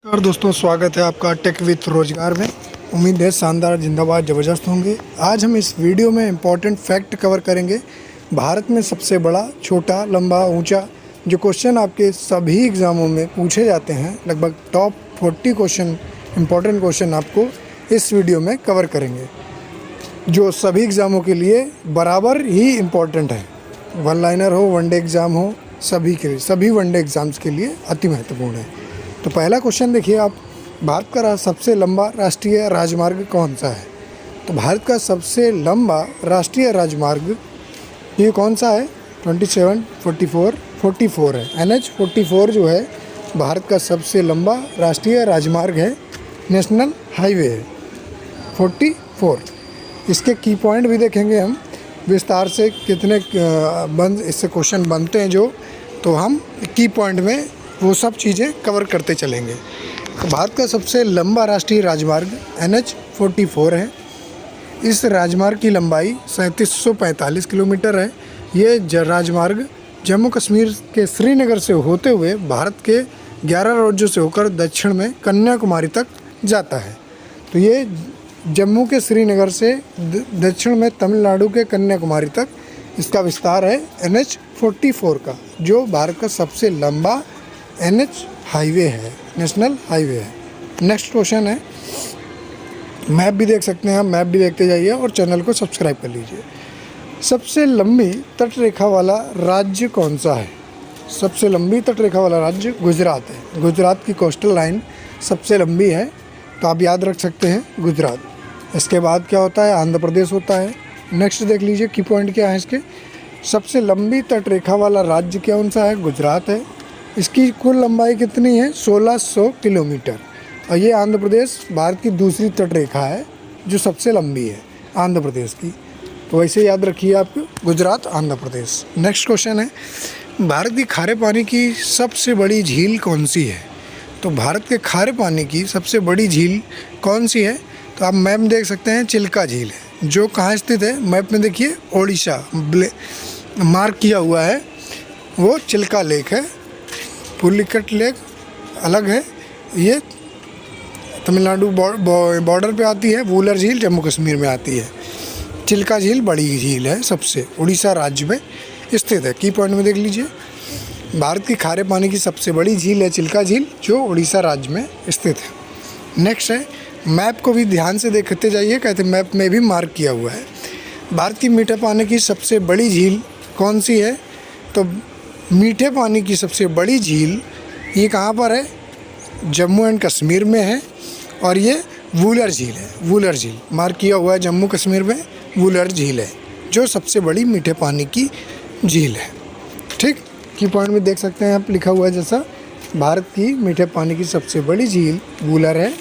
और दोस्तों स्वागत है आपका टेक विथ रोजगार में। उम्मीद है शानदार जिंदाबाद ज़बरदस्त होंगे। आज हम इस वीडियो में इम्पोर्टेंट फैक्ट कवर करेंगे। भारत में सबसे बड़ा, छोटा, लंबा, ऊंचा, जो क्वेश्चन आपके सभी एग्ज़ामों में पूछे जाते हैं, लगभग टॉप 40 क्वेश्चन, इम्पोर्टेंट क्वेश्चन आपको इस वीडियो में कवर करेंगे, जो सभी एग्ज़ामों के लिए बराबर ही इम्पोर्टेंट है। वन लाइनर हो, वनडे एग्ज़ाम हो, सभी के लिए, सभी वनडे एग्ज़ाम्स के लिए अति महत्वपूर्ण है। तो पहला क्वेश्चन देखिए आप, भारत का सबसे लंबा राष्ट्रीय राजमार्ग कौन सा है? तो भारत का सबसे लंबा राष्ट्रीय राजमार्ग ये कौन सा है? 27, 44, 44 है। NH 44 जो है भारत का सबसे लंबा राष्ट्रीय राजमार्ग है, नेशनल हाईवे है 44। इसके की पॉइंट भी देखेंगे हम विस्तार से, कितने इससे क्वेश्चन बनते हैं जो, तो हम की पॉइंट में वो सब चीज़ें कवर करते चलेंगे। तो भारत का सबसे लंबा राष्ट्रीय राजमार्ग NH 44 है। इस राजमार्ग की लंबाई 3745 किलोमीटर है। ये राजमार्ग जम्मू कश्मीर के श्रीनगर से होते हुए भारत के 11 राज्यों से होकर दक्षिण में कन्याकुमारी तक जाता है। तो ये जम्मू के श्रीनगर से दक्षिण में तमिलनाडु के कन्याकुमारी तक इसका विस्तार है NH 44 का, जो भारत का सबसे लंबा NH हाईवे है, नेशनल हाईवे है। नेक्स्ट क्वेश्चन है, मैप भी देख सकते हैं आप, मैप भी देखते जाइए और चैनल को सब्सक्राइब कर लीजिए। सबसे लंबी तटरेखा वाला राज्य कौन सा है? सबसे लंबी तटरेखा वाला राज्य गुजरात है। गुजरात की कोस्टल लाइन सबसे लंबी है, तो आप याद रख सकते हैं गुजरात। इसके बाद क्या होता है? आंध्र प्रदेश होता है। नेक्स्ट देख लीजिए की पॉइंट क्या है इसके। सबसे लंबी तटरेखा वाला राज्य कौन सा है? गुजरात है। इसकी कुल लंबाई कितनी है? 1600 किलोमीटर। और ये आंध्र प्रदेश भारत की दूसरी तटरेखा है जो सबसे लंबी है, आंध्र प्रदेश की। तो वैसे याद रखिए आप, गुजरात, आंध्र प्रदेश। नेक्स्ट क्वेश्चन है, भारत की खारे पानी की सबसे बड़ी झील कौन सी है? तो भारत के खारे पानी की सबसे बड़ी झील कौन सी है? तो आप मैप देख सकते हैं, चिल्का झील है, जो कहाँ स्थित है? मैप में देखिए, ओडिशा मार्क किया हुआ है, वो चिल्का लेक है। पुलिकट लेक अलग है, ये तमिलनाडु बॉर्डर पे आती है। वूलर झील जम्मू कश्मीर में आती है। चिल्का झील बड़ी झील है, सबसे उड़ीसा राज्य में स्थित है। की पॉइंट में देख लीजिए, भारत की खारे पानी की सबसे बड़ी झील है चिल्का झील, जो उड़ीसा राज्य में स्थित है। नेक्स्ट है, मैप को भी ध्यान से देखते जाइए, कहते मैप में भी मार्क किया हुआ है। भारत की मीठे पानी की सबसे बड़ी झील कौन सी है? तो मीठे पानी की सबसे बड़ी झील ये कहाँ पर है? जम्मू एंड कश्मीर में है, और ये वूलर झील है। वूलर झील मार्क किया हुआ है, जम्मू कश्मीर में वूलर झील है, जो सबसे बड़ी मीठे पानी की झील है। ठीक, की पॉइंट में देख सकते हैं आप, लिखा हुआ है जैसा, भारत की मीठे पानी की सबसे बड़ी झील वूलर है।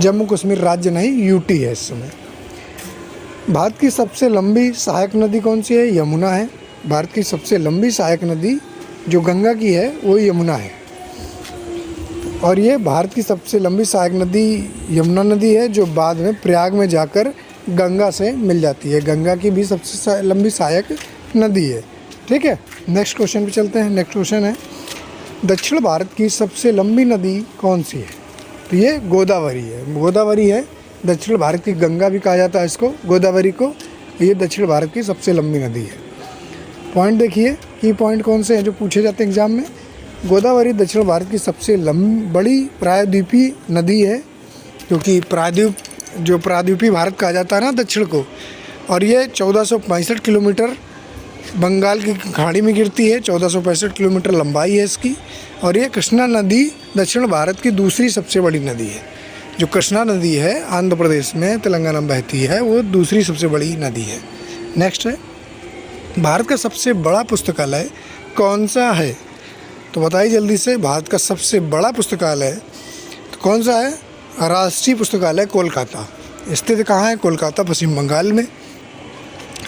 जम्मू कश्मीर राज्य नहीं, यूटी है इस समय। भारत की सबसे लंबी सहायक नदी कौन सी है? यमुना है। भारत की सबसे लंबी सहायक नदी जो गंगा की है वो यमुना है, और ये भारत की सबसे लंबी सहायक नदी यमुना नदी है, जो बाद में प्रयाग में जाकर गंगा से मिल जाती है। गंगा की भी सबसे लंबी सहायक नदी है। ठीक है, नेक्स्ट क्वेश्चन पे चलते हैं। नेक्स्ट क्वेश्चन है, दक्षिण भारत की सबसे लंबी नदी कौन सी है? तो ये गोदावरी है। गोदावरी है, दक्षिण भारत की गंगा भी कहा जाता है इसको, गोदावरी को। ये दक्षिण भारत की सबसे लंबी नदी है। पॉइंट देखिए, की पॉइंट कौन से हैं जो पूछे जाते हैं एग्जाम में। गोदावरी दक्षिण भारत की सबसे बड़ी प्रायद्वीपीय नदी है, क्योंककि प्रायद्वीपीय भारत कहा जाता है ना दक्षिण को। और ये 1465 किलोमीटर बंगाल की खाड़ी में गिरती है। 1465 किलोमीटर लंबाई है इसकी। और ये कृष्णा नदी दक्षिण भारत की दूसरी सबसे बड़ी नदी है। जो कृष्णा नदी है आंध्र प्रदेश में, तेलंगाना में बहती है, वो दूसरी सबसे बड़ी नदी है। नेक्स्ट है, भारत का सबसे बड़ा पुस्तकालय कौन सा है? तो बताइए जल्दी से, भारत का सबसे बड़ा पुस्तकालय तो कौन सा है? राष्ट्रीय पुस्तकालय कोलकाता। स्थित कहाँ है? कोलकाता, पश्चिम बंगाल में।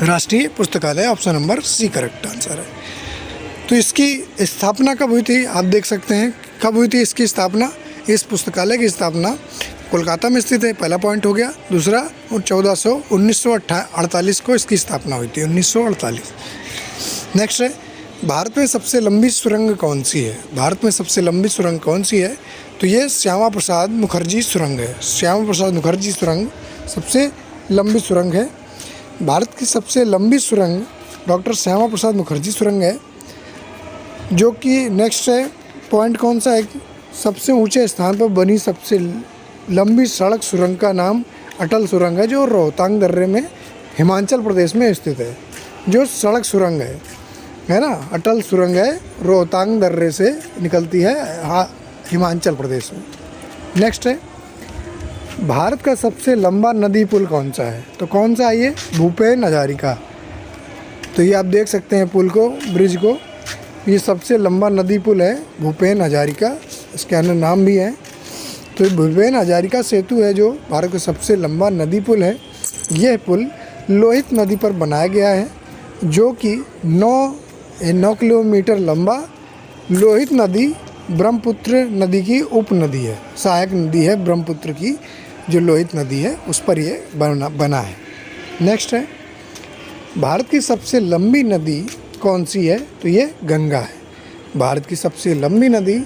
राष्ट्रीय पुस्तकालय, option number C correct answer है। तो इसकी स्थापना कब हुई थी? आप देख सकते हैं कब हुई थी इसकी स्थापना। इस पुस्तकालय की स्थापना कोलकाता में स्थित है, पहला पॉइंट हो गया। दूसरा, और 1948 को इसकी स्थापना हुई थी, 1948। नेक्स्ट है, भारत में सबसे लंबी सुरंग कौन सी है? भारत में सबसे लंबी सुरंग कौन सी है? तो ये श्यामा प्रसाद मुखर्जी सुरंग है। श्यामा प्रसाद मुखर्जी सुरंग सबसे लंबी सुरंग है। भारत की सबसे लंबी सुरंग डॉक्टर श्यामा प्रसाद मुखर्जी सुरंग है। जो कि नेक्स्ट है पॉइंट कौन सा है? सबसे ऊंचे स्थान पर बनी सबसे लंबी सड़क सुरंग का नाम अटल सुरंग है, जो रोहतांग दर्रे में हिमाचल प्रदेश में स्थित है। जो सड़क सुरंग है ना, अटल सुरंग है, रोहतांग दर्रे से निकलती है हिमाचल प्रदेश में। नेक्स्ट है भारत का सबसे लंबा नदी पुल कौन सा है? तो कौन सा है ये? भूपेन हजारिका। तो ये आप देख सकते हैं पुल को, ब्रिज को, ये सबसे लंबा नदी पुल है भूपेन हजारिका, इसके अन्य नाम भी हैं। तो भूपेन हजारिका सेतु है जो भारत का सबसे लंबा नदी पुल है। यह पुल लोहित नदी पर बनाया गया है, जो कि 9 किलोमीटर लंबा लोहित नदी ब्रह्मपुत्र नदी की उपनदी है, सहायक नदी है ब्रह्मपुत्र की, जो लोहित नदी है उस पर ये बना है। नेक्स्ट है भारत की सबसे लंबी नदी कौन सी है? तो ये गंगा है। भारत की सबसे लंबी नदी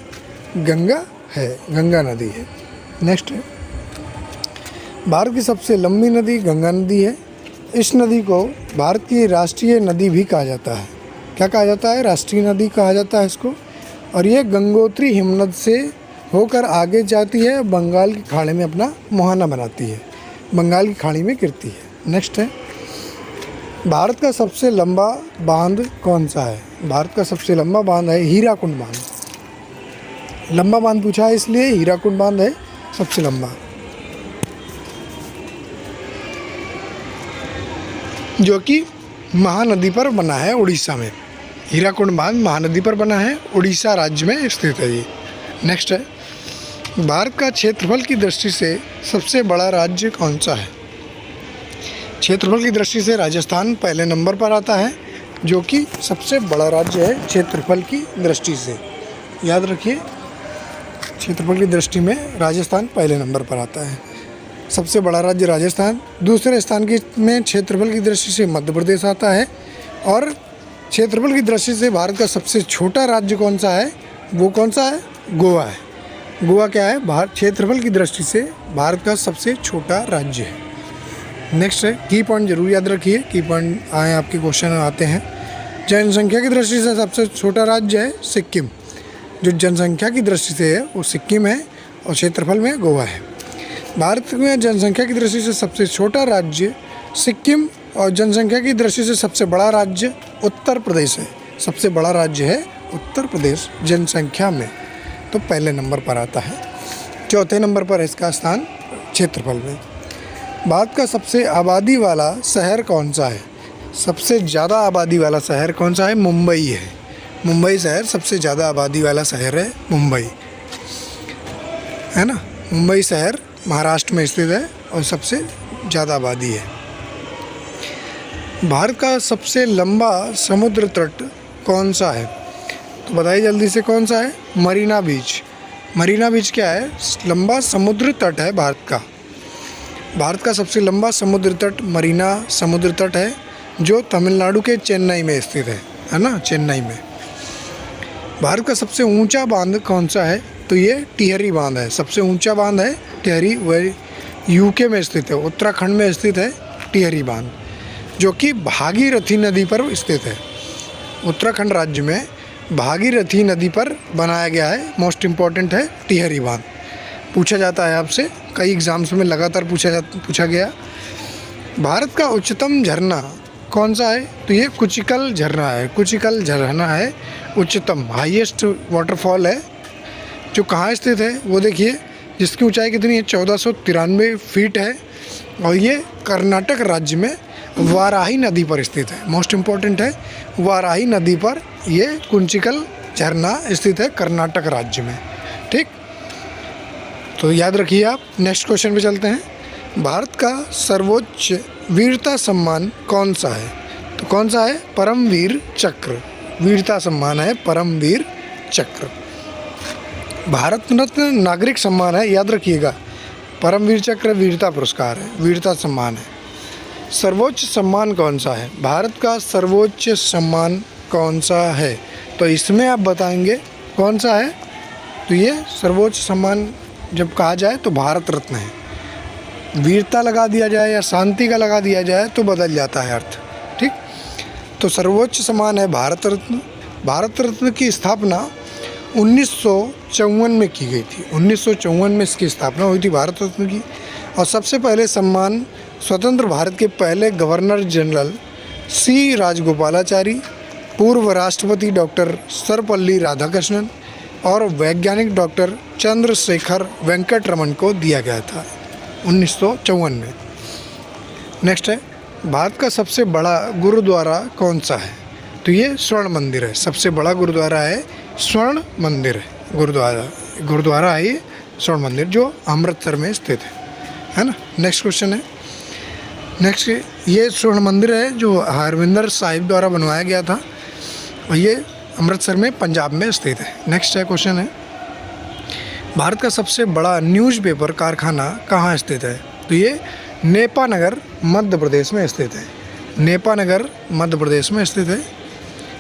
गंगा है, गंगा नदी है। नेक्स्ट है भारत की सबसे लंबी नदी गंगा नदी है। इस नदी को भारत की राष्ट्रीय नदी भी कहा जाता है। क्या कहा जाता है? राष्ट्रीय नदी कहा जाता है इसको। और ये गंगोत्री हिमनद से होकर आगे जाती है, बंगाल की खाड़ी में अपना मुहाना बनाती है, बंगाल की खाड़ी में गिरती है। नेक्स्ट है भारत का सबसे लंबा बांध कौन सा है? भारत का सबसे लंबा बांध है हीराकुंड बांध। लंबा बांध पूछा है इसलिए हीराकुंड बांध है सबसे लंबा, जो कि महानदी पर बना है उड़ीसा में। हीराकुंड बांध महानदी पर बना है, उड़ीसा राज्य में स्थित है ये। नेक्स्ट है भारत का क्षेत्रफल की दृष्टि से सबसे बड़ा राज्य कौन सा है? क्षेत्रफल की दृष्टि से राजस्थान पहले नंबर पर आता है, जो कि सबसे बड़ा राज्य है क्षेत्रफल की दृष्टि से। याद रखिए, क्षेत्रफल की दृष्टि में राजस्थान पहले नंबर पर आता है, सबसे बड़ा राज्य राजस्थान। दूसरे स्थान की में क्षेत्रफल की दृष्टि से मध्य प्रदेश आता है। और क्षेत्रफल की दृष्टि से भारत का सबसे छोटा राज्य कौन सा है? वो कौन सा है? गोवा है। गोवा क्या है? भारत क्षेत्रफल की दृष्टि से भारत का सबसे छोटा राज्य है। नेक्स्ट है की पॉइंट जरूर याद रखिए, की पॉइंट आए आपके क्वेश्चन में आते हैं। जनसंख्या की दृष्टि से सबसे छोटा राज्य है सिक्किम। जो जनसंख्या की दृष्टि से है वो सिक्किम है, और क्षेत्रफल में गोवा है। भारत में जनसंख्या की दृष्टि से सबसे छोटा राज्य सिक्किम, और जनसंख्या की दृष्टि से सबसे बड़ा राज्य उत्तर प्रदेश है। सबसे बड़ा राज्य है उत्तर प्रदेश जनसंख्या में, तो पहले नंबर पर आता है। चौथे नंबर पर इसका स्थान क्षेत्रफल में। भारत का सबसे आबादी वाला शहर कौन सा है? सबसे ज़्यादा आबादी वाला शहर कौन सा है? मुंबई है। मुंबई शहर सबसे ज़्यादा आबादी वाला शहर है, मुंबई है ना। मुंबई शहर महाराष्ट्र में स्थित है और सबसे ज़्यादा आबादी है। भारत का सबसे लंबा समुद्र तट कौन सा है? तो बताइए जल्दी से, कौन सा है? मरीना बीच। मरीना बीच क्या है? लंबा समुद्र तट है भारत का। भारत का सबसे लंबा समुद्र तट मरीना समुद्र तट है, जो तमिलनाडु के चेन्नई में स्थित है ना, चेन्नई में। भारत का सबसे ऊंचा बांध कौन सा है? तो ये टिहरी बांध है। सबसे ऊंचा बांध है टिहरी, वह यूके में स्थित है, उत्तराखंड में स्थित है टिहरी बांध, जो कि भागीरथी नदी पर स्थित है। उत्तराखंड राज्य में भागीरथी नदी पर बनाया गया है। मोस्ट इम्पॉर्टेंट है टिहरी बांध। पूछा जाता है आपसे, कई एग्जाम्स में लगातार पूछा गया। भारत का उच्चतम झरना कौन सा है? तो ये कुचिकल झरना है। कुचिकल झरना है उच्चतम, हाईएस्ट वाटरफॉल है, जो कहाँ स्थित है वो देखिए, जिसकी ऊंचाई कितनी है? 1493 फीट है, और ये कर्नाटक राज्य में वाराही नदी पर स्थित है। मोस्ट इम्पॉर्टेंट है, वाराही नदी पर ये कुचिकल झरना स्थित है कर्नाटक राज्य में। ठीक, तो याद रखिए आप। नेक्स्ट क्वेश्चन पे चलते हैं। भारत का सर्वोच्च वीरता सम्मान कौन सा है? तो कौन सा है? परमवीर चक्र। वीरता सम्मान है परमवीर चक्र। भारत रत्न नागरिक सम्मान है, याद रखिएगा। परमवीर चक्र वीरता पुरस्कार है, वीरता सम्मान है। सर्वोच्च सम्मान कौन सा है? भारत का सर्वोच्च सम्मान कौन सा है? तो इसमें आप बताएंगे कौन सा है। तो ये सर्वोच्च सम्मान जब कहा जाए तो भारत रत्न है। वीरता लगा दिया जाए या शांति का लगा दिया जाए तो बदल जाता है अर्थ। ठीक, तो सर्वोच्च सम्मान है भारत रत्न। भारत रत्न की स्थापना 1954 में की गई थी। 1954 में इसकी स्थापना हुई थी भारत रत्न की। और सबसे पहले सम्मान स्वतंत्र भारत के पहले गवर्नर जनरल सी राजगोपालाचारी, पूर्व राष्ट्रपति डॉक्टर सर्वपल्ली राधाकृष्णन और वैज्ञानिक डॉक्टर चंद्रशेखर वेंकट रमन को दिया गया था 1954 में। नेक्स्ट है, भारत का सबसे बड़ा गुरुद्वारा कौन सा है। तो ये स्वर्ण मंदिर है। सबसे बड़ा गुरुद्वारा है स्वर्ण मंदिर है। गुरुद्वारा है ये स्वर्ण मंदिर, जो अमृतसर में स्थित है ना। नेक्स्ट क्वेश्चन है, नेक्स्ट ये स्वर्ण मंदिर है जो हरमिंदर साहिब द्वारा बनवाया गया था और ये अमृतसर में पंजाब में स्थित है। नेक्स्ट है क्वेश्चन है, भारत का सबसे बड़ा न्यूज़पेपर कारखाना कहाँ स्थित है। तो ये नेपानगर मध्य प्रदेश में स्थित है। नेपानगर मध्य प्रदेश में स्थित है।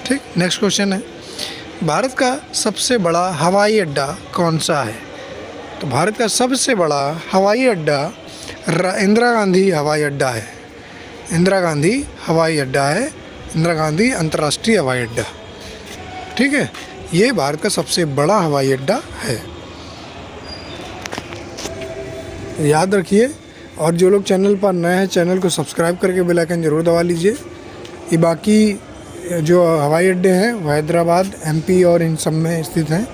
ठीक, नेक्स्ट क्वेश्चन है, भारत का सबसे बड़ा हवाई अड्डा कौन सा है। तो भारत का सबसे बड़ा हवाई अड्डा इंदिरा गांधी हवाई अड्डा है। इंदिरा गांधी हवाई अड्डा है, इंदिरा गांधी अंतर्राष्ट्रीय हवाई अड्डा। ठीक है, ये भारत का सबसे बड़ा हवाई अड्डा है, याद रखिए। और जो लोग चैनल पर नए हैं, चैनल को सब्सक्राइब करके बेल आइकन ज़रूर दबा लीजिए। ये बाकी जो हवाई अड्डे हैं वो हैदराबाद, एमपी और इन सब में स्थित हैं।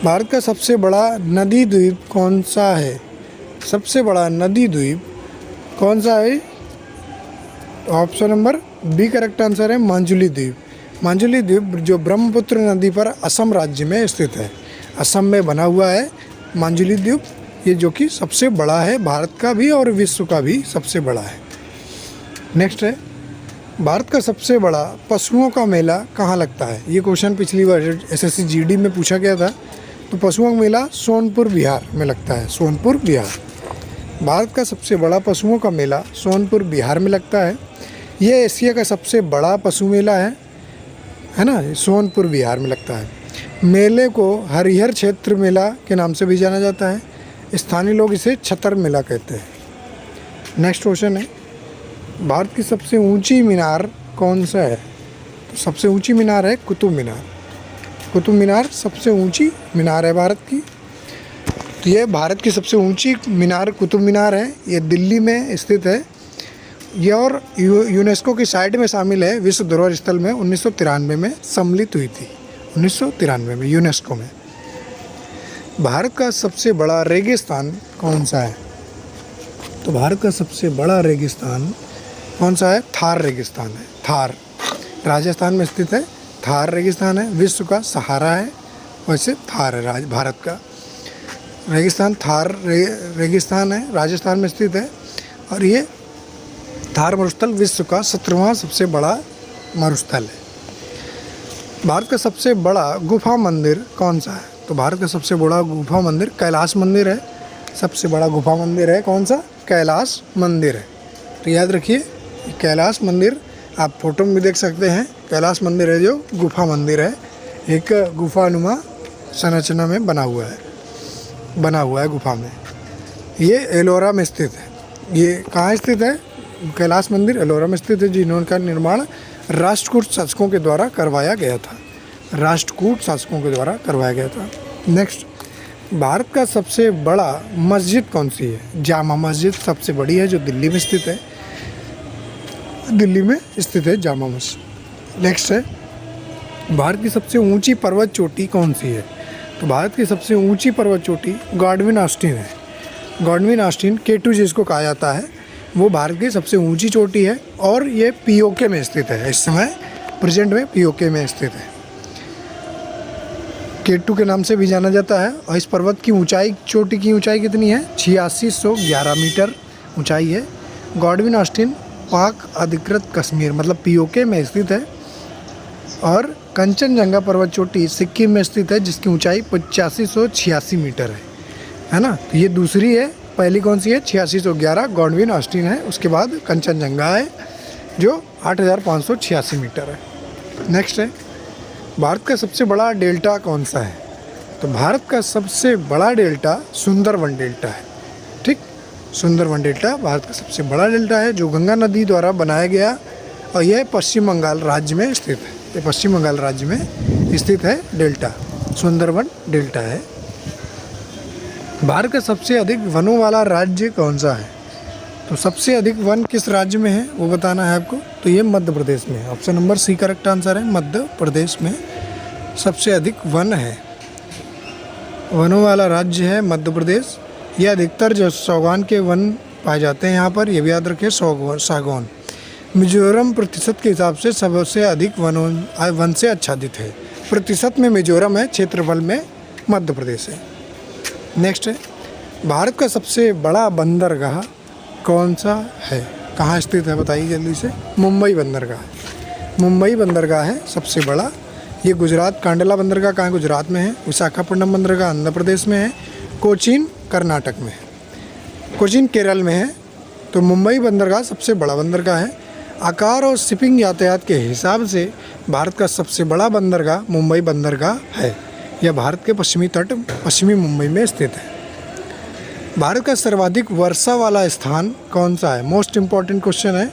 भारत का सबसे बड़ा नदी द्वीप कौन सा है। सबसे बड़ा नदी द्वीप कौन सा है। Option number B correct answer है मांजुली द्वीप। मांजुली द्वीप जो ब्रह्मपुत्र नदी पर असम राज्य में स्थित है। असम में बना हुआ है मांजुली द्वीप, ये जो कि सबसे बड़ा है, भारत का भी और विश्व का भी सबसे बड़ा है। नेक्स्ट है, भारत का सबसे बड़ा पशुओं का मेला कहाँ लगता है। ये क्वेश्चन पिछली बार एसएससी जीडी में पूछा गया था। तो पशुओं का मेला सोनपुर बिहार में लगता है। सोनपुर बिहार, भारत का सबसे बड़ा पशुओं का मेला सोनपुर बिहार में लगता है। ये एशिया का सबसे बड़ा पशु मेला है ना, सोनपुर बिहार में लगता है। मेले को हरिहर क्षेत्र मेला के नाम से भी जाना जाता है। स्थानीय लोग इसे छतर मेला कहते हैं। नेक्स्ट क्वेश्चन है, भारत की सबसे ऊंची मीनार कौन सा है। तो सबसे ऊंची मीनार है कुतुब मीनार। कुतुब मीनार सबसे ऊंची मीनार है भारत की। तो ये भारत की सबसे ऊंची मीनार कुतुब मीनार है। ये दिल्ली में स्थित है। ये और यूनेस्को की साइट में शामिल है। विश्व धरोहर स्थल में 1993 में सम्मिलित हुई थी। 1993 में यूनेस्को में। भारत का सबसे बड़ा रेगिस्तान कौन सा है। तो भारत का सबसे बड़ा रेगिस्तान कौन सा है। थार रेगिस्तान है। थार राजस्थान में स्थित है। थार रेगिस्तान है, विश्व का सहारा है। वैसे थार है भारत का रेगिस्तान। थार रेगिस्तान है, राजस्थान में स्थित है। और ये थार मरुस्थल विश्व का 17वां सबसे बड़ा मरुस्थल है। भारत का सबसे बड़ा गुफा मंदिर कौन सा है। तो भारत का सबसे बड़ा गुफा मंदिर कैलाश मंदिर है। सबसे बड़ा गुफा मंदिर है कौन सा, कैलाश मंदिर है। तो याद रखिए, कैलाश मंदिर आप फोटो में भी देख सकते हैं। कैलाश मंदिर है जो गुफा मंदिर है, एक गुफानुमा संरचना में बना हुआ है गुफा में। ये एलोरा में स्थित है। ये कहाँ स्थित है, कैलाश मंदिर एलोरा में स्थित है, जिनका निर्माण राष्ट्रकूट शासकों के द्वारा करवाया गया था। राष्ट्रकूट शासकों के द्वारा करवाया गया था। नेक्स्ट, भारत का सबसे बड़ा मस्जिद कौन सी है। जामा मस्जिद सबसे बड़ी है जो दिल्ली में स्थित है। दिल्ली में स्थित है जामा मस्जिद। नेक्स्ट है, भारत की सबसे ऊंची पर्वत चोटी कौन सी है। तो भारत की सबसे ऊंची पर्वत चोटी गॉडविन ऑस्टिन है। गॉडविन ऑस्टिन K2 जिसको कहा जाता है, वो भारत की सबसे ऊंची चोटी है और ये POK में स्थित है। इस समय प्रेजेंट में POK में स्थित है। K2 के नाम से भी जाना जाता है। और इस पर्वत की ऊंचाई, चोटी की ऊंचाई कितनी है, 8611 मीटर ऊंचाई है। गॉडविन ऑस्टिन पाक अधिकृत कश्मीर मतलब POK में स्थित है। और कंचनजंगा पर्वत चोटी सिक्किम में स्थित है जिसकी ऊंचाई 8586 मीटर है ना। तो ये दूसरी है, पहली कौन सी है 8611 गॉडविन ऑस्टिन है। उसके बाद कंचनजंगा है जो 8586 मीटर है। नेक्स्ट है, भारत का सबसे बड़ा डेल्टा कौन सा है? तो भारत का सबसे बड़ा डेल्टा सुंदरवन डेल्टा है। ठीक, सुंदरवन डेल्टा भारत का सबसे बड़ा डेल्टा है जो गंगा नदी द्वारा बनाया गया और यह पश्चिम बंगाल राज्य में स्थित है। ये पश्चिम बंगाल राज्य में स्थित है डेल्टा, सुंदरवन डेल्टा है। भारत का सबसे अधिक वनों वाला राज्य कौन सा है? तो सबसे अधिक वन किस राज्य में है वो बताना है आपको। तो ये मध्य प्रदेश में है। Option number C correct answer है, मध्य प्रदेश में सबसे अधिक वन है। वनों वाला राज्य है मध्य प्रदेश। ये अधिकतर जो सागौन के वन पाए जाते हैं यहाँ पर, ये भी याद रखिए, सागौन। मिजोरम प्रतिशत के हिसाब से सबसे अधिक वन से आच्छादित है। प्रतिशत में मिजोरम है, क्षेत्रफल में मध्य प्रदेश है। नेक्स्ट है, भारत का सबसे बड़ा बंदरगाह कौन सा है? कहाँ स्थित है बताइए जल्दी से। मुंबई बंदरगाह। मुंबई बंदरगाह है सबसे बड़ा। ये गुजरात, कांडला बंदरगाह कहाँ, गुजरात में है। विशाखापट्टनम बंदरगाह आंध्र प्रदेश में है। कोचीन कर्नाटक में है। कोचीन केरल में है। तो मुंबई बंदरगाह सबसे बड़ा बंदरगाह है। आकार और शिपिंग यातायात के हिसाब से भारत का सबसे बड़ा बंदरगाह मुंबई बंदरगाह है। यह भारत के पश्चिमी तट, पश्चिमी मुंबई में स्थित है। भारत का सर्वाधिक वर्षा वाला स्थान कौन सा है? मोस्ट इम्पॉर्टेंट क्वेश्चन है।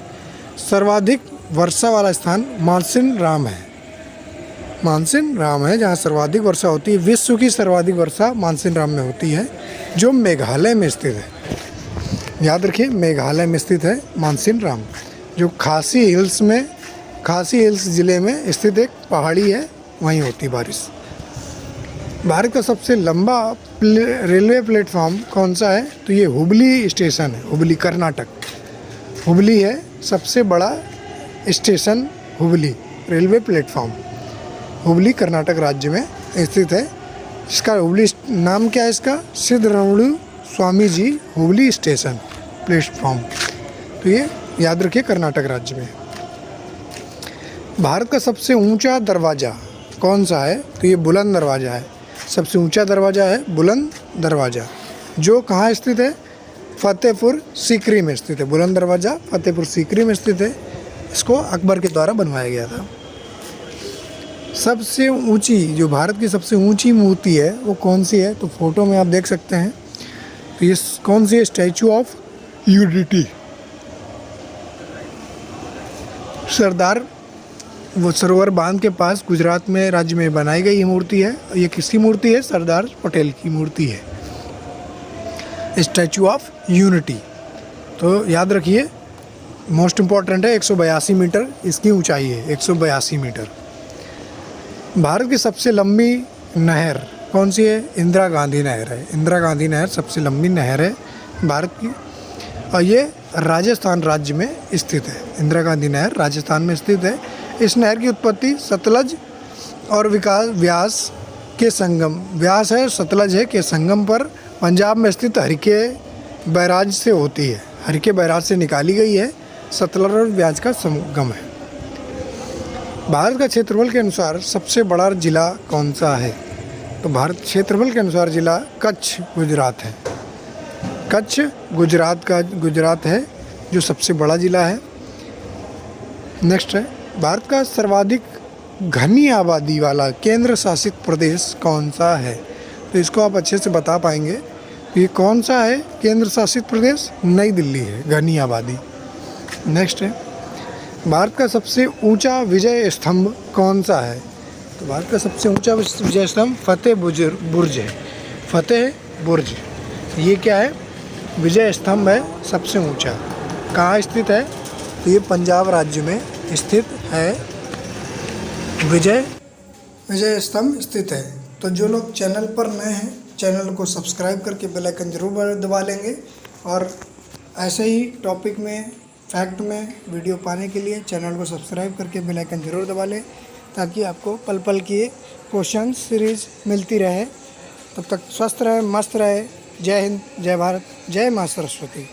सर्वाधिक वर्षा वाला स्थान मानसिन राम है। मानसिन राम है जहाँ सर्वाधिक वर्षा होती है। विश्व की सर्वाधिक वर्षा मानसिन राम में होती है जो मेघालय में स्थित है। याद रखिए, मेघालय में स्थित है मानसिन राम, जो खासी हिल्स ज़िले में स्थित एक पहाड़ी है, वहीं होती है बारिश। भारत का सबसे लंबा रेलवे प्लेटफॉर्म कौन सा है? तो ये हुबली स्टेशन है। हुबली, कर्नाटक। हुबली है सबसे बड़ा station, Hubli railway platform. Hubli Karnataka राज्य में स्थित है। इसका हुबली नाम क्या है इसका? सिद्धरमणु स्वामी जी हुबली स्टेशन प्लेटफॉर्म। तो ये याद रखिए, कर्नाटक राज्य में। भारत का सबसे ऊंचा दरवाज़ा कौन सा है? तो ये बुलंद दरवाज़ा है। सबसे ऊंचा दरवाज़ा है बुलंद दरवाज़ा, जो कहाँ स्थित है? फतेहपुर सीकरी में स्थित है। बुलंद दरवाज़ा फतेहपुर सीकरी में स्थित है। इसको अकबर के द्वारा बनवाया गया था। सबसे ऊंची, जो भारत की सबसे ऊंची मूर्ति है वो कौन सी है? तो फोटो में आप देख सकते हैं। तो ये कौन सी है? Statue of unity. सरदार वो सरोवर बांध के पास गुजरात में राज्य में बनाई गई ये मूर्ति है। ये किसकी मूर्ति है? सरदार पटेल की मूर्ति है, स्टैचू ऑफ यूनिटी। तो याद रखिए, मोस्ट इम्पॉर्टेंट है। 182 मीटर इसकी ऊंचाई है, 182 मीटर। भारत की सबसे लंबी नहर कौन सी है? इंदिरा गांधी नहर है। इंदिरा गांधी नहर सबसे लंबी नहर है भारत की, और ये राजस्थान राज्य में स्थित है। इंदिरा गांधी नहर राजस्थान में स्थित है। इस नहर की उत्पत्ति सतलज और व्यास के संगम, व्यास है सतलज है के संगम पर पंजाब में स्थित हरिके बैराज से होती है। हरिके बैराज से निकाली गई है। सतलज और व्यास का संगम है। भारत का क्षेत्रफल के अनुसार सबसे बड़ा जिला कौन सा है? तो भारत क्षेत्रफल के अनुसार जिला कच्छ गुजरात है। कच्छ गुजरात है जो सबसे बड़ा जिला है। नेक्स्ट है, भारत का सर्वाधिक घनी आबादी वाला केंद्र शासित प्रदेश कौन सा है? तो इसको आप अच्छे से बता पाएंगे। तो ये कौन सा है केंद्र शासित प्रदेश? नई दिल्ली है, घनी आबादी। नेक्स्ट है, भारत का सबसे ऊंचा विजय स्तंभ कौन सा है? तो भारत का सबसे ऊंचा विजय स्तंभ फतेह बुर्ज है। फतेह बुर्ज, ये क्या है? विजय स्तंभ है सबसे ऊंचा। कहाँ स्थित है? तो ये पंजाब राज्य में स्थित है। विजय स्तंभ स्थित है। तो जो लोग चैनल पर नए हैं, चैनल को सब्सक्राइब करके बेल आइकन जरूर दबा लेंगे, और ऐसे ही टॉपिक में, फैक्ट में वीडियो पाने के लिए चैनल को सब्सक्राइब करके बेल आइकन जरूर दबा लें, ताकि आपको पल पल की क्वेश्चन सीरीज़ मिलती रहे। तब तक स्वस्थ रहे, मस्त रहे। जय हिंद, जय भारत, जय माँ सरस्वती।